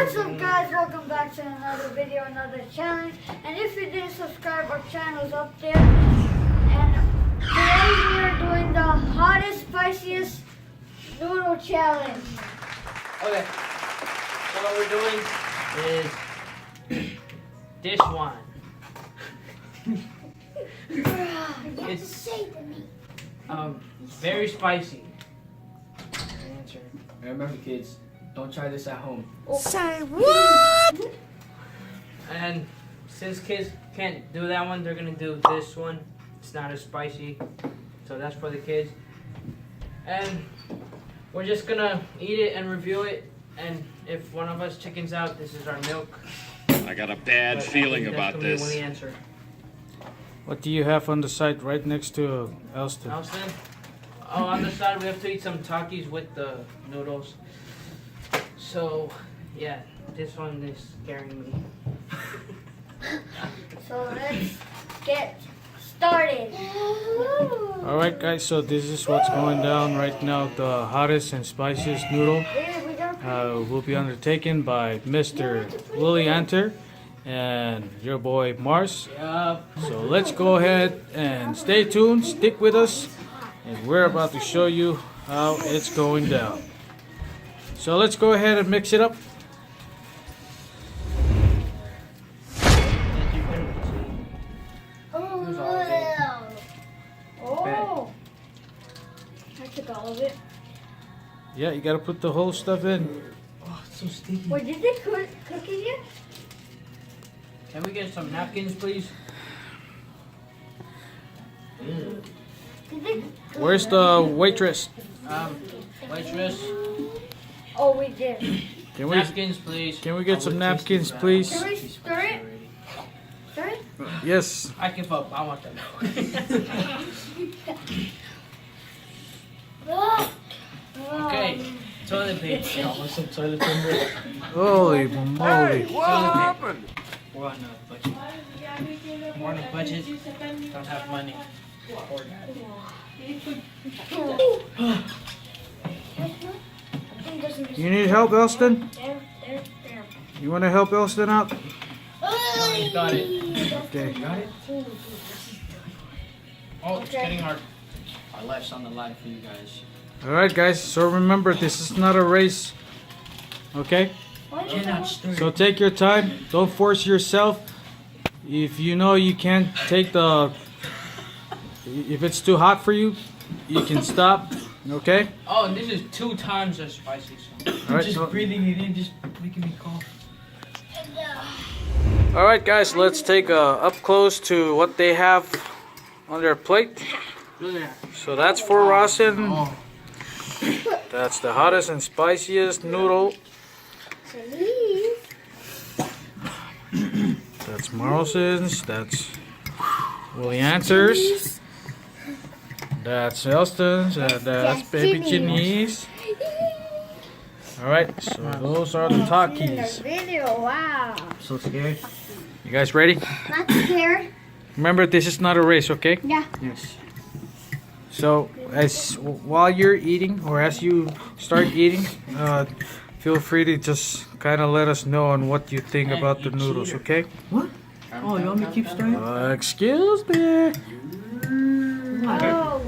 What's up, guys? Welcome back to another video, another challenge. And if you didn't subscribe, our channel is up there. And today we are doing the hottest, spiciest noodle challenge. Okay, so what we're doing is this one. It's very spicy. Remember, kids, don't try this at home. Say what? And since kids can't do that one, they're gonna do this one. It's not as spicy, so that's for the kids. And we're just gonna eat it and review it. And if one of us chickens out, this is our milk. I got a bad feeling about this. When we answer. What do you have on the side right next to Elston? Elston? Oh, on the side we have to eat some Takis with the noodles. So, yeah, this one is scaring me. So let's get started. Alright guys, so this is what's going down right now. The hottest and spiciest noodle will be undertaken by Mr. Willie Anter and your boy Mars. Yup. So let's go ahead and stay tuned, stick with us, and we're about to show you how it's going down. So let's go ahead and mix it up. Oh, I took all of it. Yeah, you gotta put the whole stuff in. Oh, it's so sticky. Wait, did they cook it yet? Can we get some napkins, please? Did they cook Where's it? the waitress? Waitress. Oh, we did. Can we Napkins, please. can we get some napkins, please? Can we stir it? Stir it? Yes. I give up. I want that milk. Okay. Toilet paper. I want some toilet paper. Holy moly. What happened? We're on a budget. We're on a budget. Don't have money. Or You need help, Elston? There. You want to help Elston out? Oh, got it. Okay. Got it? Oh, it's getting hard. Our life's on the line for you guys. Alright guys, so remember this is not a race. Okay? Cannot stir. So take your time. Don't force yourself. If you know you can't take the... If it's too hot for you, you can stop. Okay? Oh, and this is 2 times as spicy. So. Alright, Just so, breathing it in, just making me cough. alright guys, let's take up close to what they have on their plate. Look at that. So that's for Rawson. Oh. That's the hottest and spiciest noodle. That's Marlson's. That's Willie Answers. That's Elston's. That's Baby Ginny's. Alright, so those are the Takis. Video, wow. So scared. You guys ready? Not scared. Remember, this is not a race, okay? Yeah. Yes. So, while you're eating, or as you start eating, feel free to just kind of let us know on what you think about the noodles, okay? What? Oh, you want me to keep stirring? Excuse me. Oh,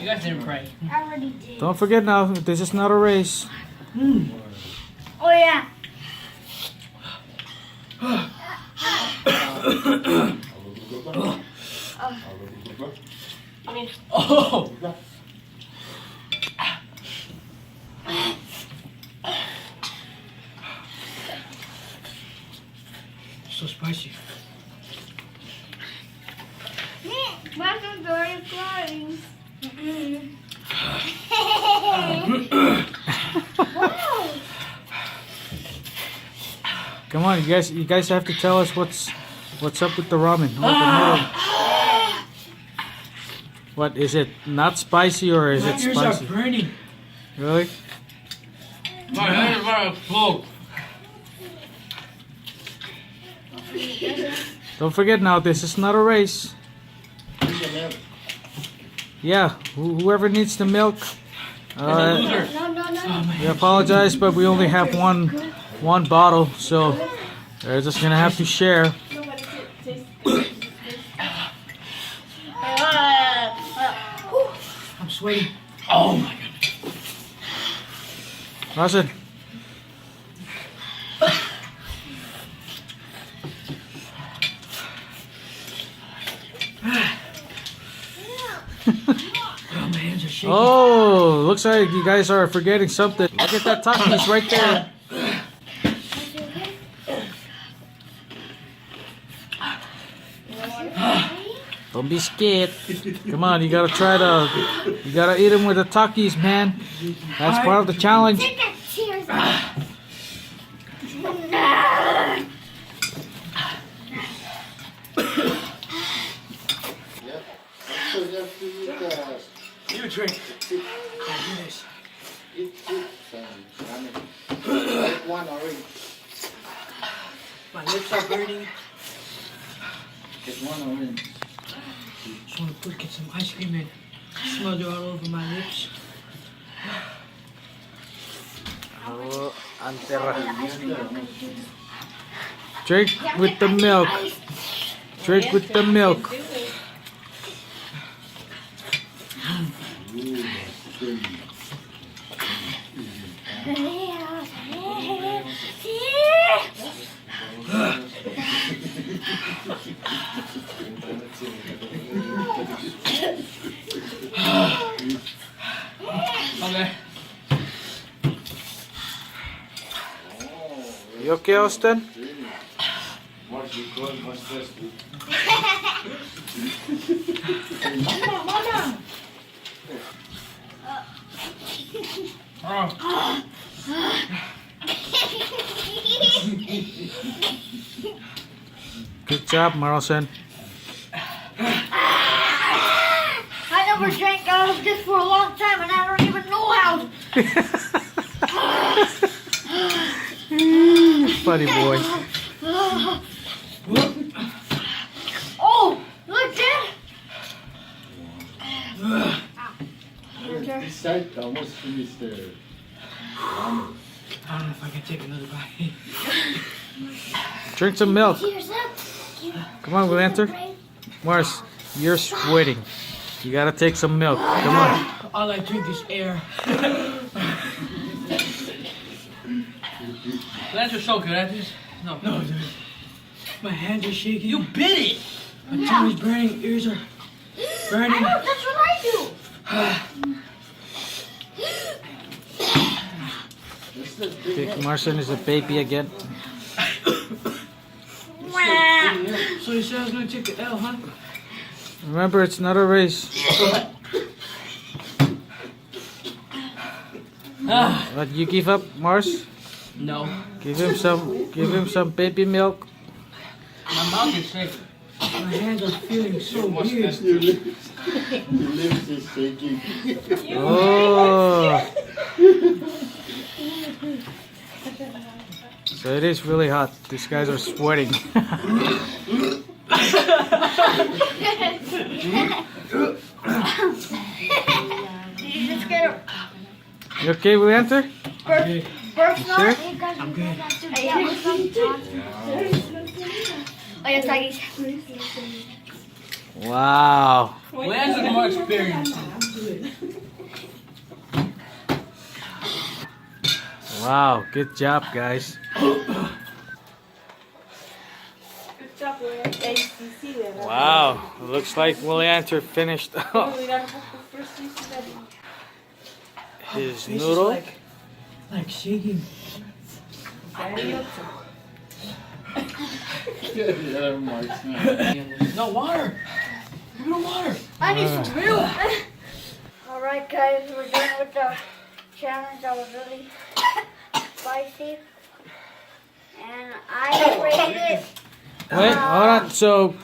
You guys didn't pray. I already did. Don't forget now, this is not a race. Oh, yeah. Oh! So spicy. My daughter is crying. Come on, you guys have to tell us what's up with the ramen. Or the noodle. What is it? Not spicy or is My it ears spicy? are burning. Really? My head is about to explode. Don't forget now, this is not a race. Yeah, whoever needs the milk. There's a loser. No, We apologize, but we only have one bottle, so we're just gonna have to share. I'm sweating. Oh my goodness. Listen. Oh, my hands are shaking. Oh, looks like you guys are forgetting something. Look at that Takis right there. Don't be scared. Come on, you gotta you gotta eat them with the Takis, man. That's part of the challenge. Take that tears out. You drink. Yes. One already. My lips are burning. Just one already. Just want to get some ice cream and smother all over my lips. Oh, drink with the milk. Drink with the milk. Okay. You okay, Austin? Good job, Marlson. I never drank out of this for a long time and I don't even know how. Funny boy. Oh, look, Dad. This side almost finished the ramen. I don't know if I can take another bite. Drink some milk. Tears up. Come on, we'll enter. Mars, you're sweating. You gotta take some milk. Come on. All I drink is air. That's just so good. I just no. No, dude. My hands are shaking. You bit it. My tongue is burning. Ears are burning. I know, that's what I do. Okay, Marson is a baby again. So you said I was gonna take the L, huh? Remember, it's not a race. But you give up, Mars? No. Give him some baby milk. My mouth is sick. My hands are feeling so weird. Your lips is shaking. Oh. So it is really hot. These guys are sweating. Did you just get a You okay, we enter? birth knot? Sure? I'm good. Oh, yeah, Saggy's. Wow. Lance is more experienced. Wow, good job, guys. Wow, looks like Willianter finished his Face is noodle. like shaking. Yeah, Mark's now. No water. No water. I need some milk. Alright, guys, we're done with the challenge. That was really spicy. And I rated it. Wait, hold on. So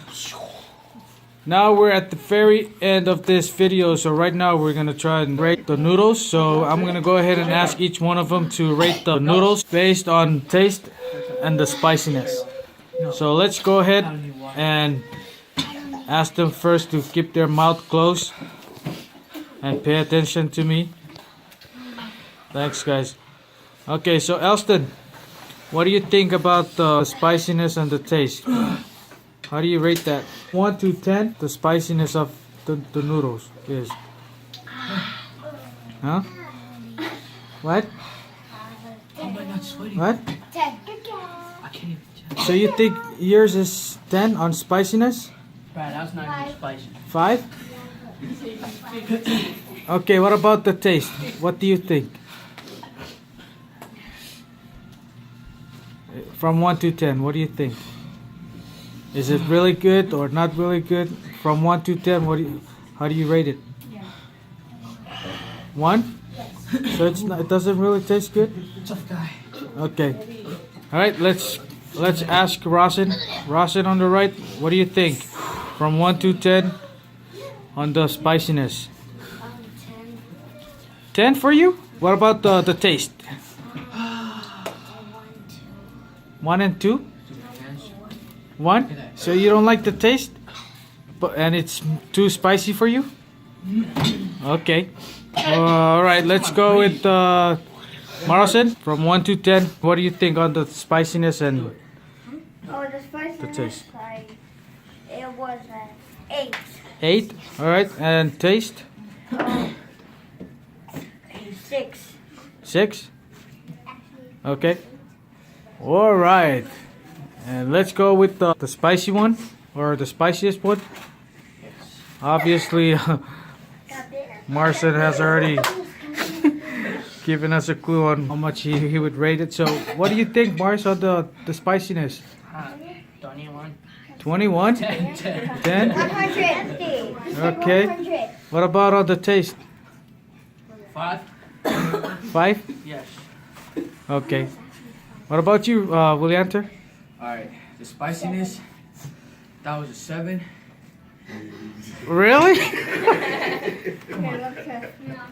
now we're at the very end of this video. So right now we're gonna try and rate the noodles. So I'm gonna go ahead and ask each one of them to rate the noodles based on taste and the spiciness. So let's go ahead and ask them first to keep their mouth closed and pay attention to me. Thanks, guys. Okay, so Elston, what do you think about the spiciness and the taste? How do you rate that? 1 to 10, the spiciness of the noodles is. Huh? What? How am I not sweating? What? I can't even tell. So you think yours is 10 on spiciness? Brad, that's not even spicy. 5? Okay, what about the taste? What do you think? From 1 to 10, what do you think? Is it really good or not really good? From 1 to 10, how do you rate it? 1? So it doesn't really taste good? Tough guy. Okay. All right, let's ask Rosin. Rosin on the right, what do you think? From 1 to 10 on the spiciness. 10 for you? What about the taste? 1 and 2? 1? So you don't like the taste? And it's too spicy for you? Okay. All right, let's go with Morrison. From 1 to 10, what do you think on the spiciness and Oh, the spiciness. the taste? It was an 8. 8. All right, and taste? 6. 6. Okay. All right, and let's go with the spicy one or the spiciest one. Obviously, Marcin has already given us a clue on how much he would rate it. So, what do you think, Mars, on the spiciness? 21. 21? 10. 10? 150. Okay. 100. What about on the taste? 5. 5? Yes. Okay. What about you, Willianter? Alright, the spiciness, that was a 7. Really?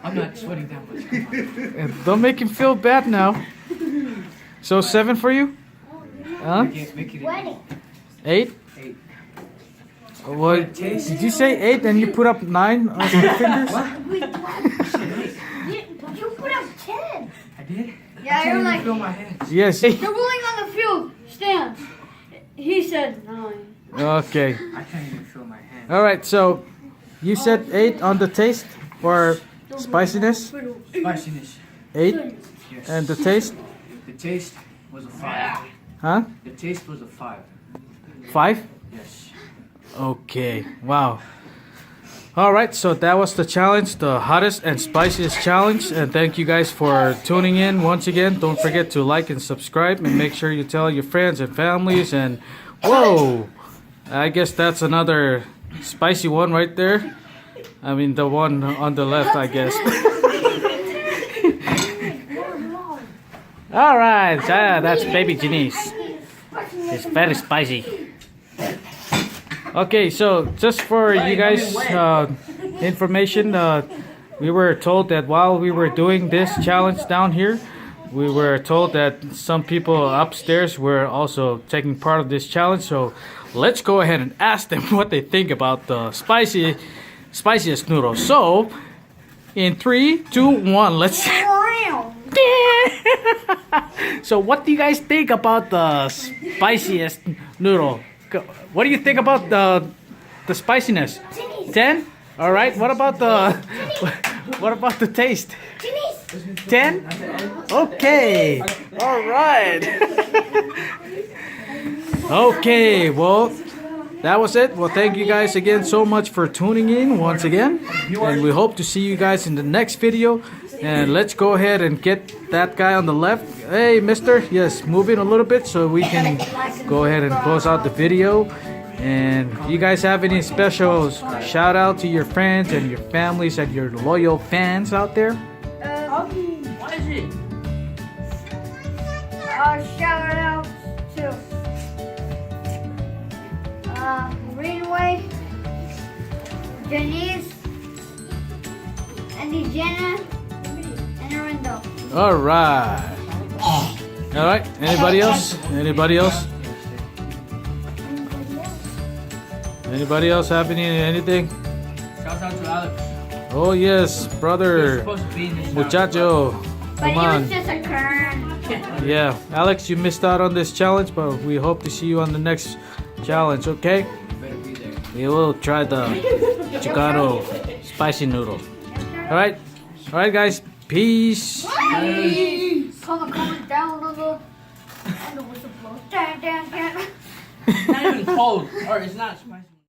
I'm not sweating that much. Come on. Don't make him feel bad now. So 7 for you? Huh? Make it 8? 8. What? Did you say 8 and you put up 9 on your fingers? You put up 10. I did? Yeah, you're like, Feel my hands. Yes. you're rolling on the field. Stand. He said 9. Okay. I can't even feel my hands. All right. So you said 8 on the taste or spiciness? Spiciness. 8. Yes. And the taste? The taste was a 5. Huh? The taste was a 5. 5? Yes. Okay. Wow. All right, so that was the challenge, the hottest and spiciest challenge. And thank you guys for tuning in once again. Don't forget to like and subscribe and make sure you tell your friends and families. And whoa, I guess that's another spicy one right there. I mean, the one on the left, I guess. All right, that's baby Janice. It's very spicy. Okay, so just for you guys information, we were told that while we were doing this challenge down here, we were told that some people upstairs were also taking part of this challenge. So let's go ahead and ask them what they think about the spiciest noodle. So in 3, 2, 1, let's. So what do you guys think about the spiciest noodle? What do you think about the spiciness? 10? All right. What about the taste? 10? Okay. All right. Okay. Well, that was it. Well, thank you guys again so much for tuning in once again, and we hope to see you guys in the next video. And let's go ahead and get that guy on the left. Hey, mister. Yes, move in a little bit so we can go ahead and close out the video. And you guys have any special shout out to your friends and your families and your loyal fans out there? What is it? Shout out to Greenway, Janice, and Jenna, and Arendo. All right. All right. Anybody else? Anybody else? Anybody else have anything? Shout out to Alex. Oh yes, He's brother, supposed to be in this muchacho. But Come it on. was just a kern. Yeah, Alex, you missed out on this challenge, but we hope to see you on the next challenge, okay? Better be there. We will try the Chicano spicy noodle. Alright, guys, peace. Comment down on the whistle blow. Not even cold. Or it's not spicy.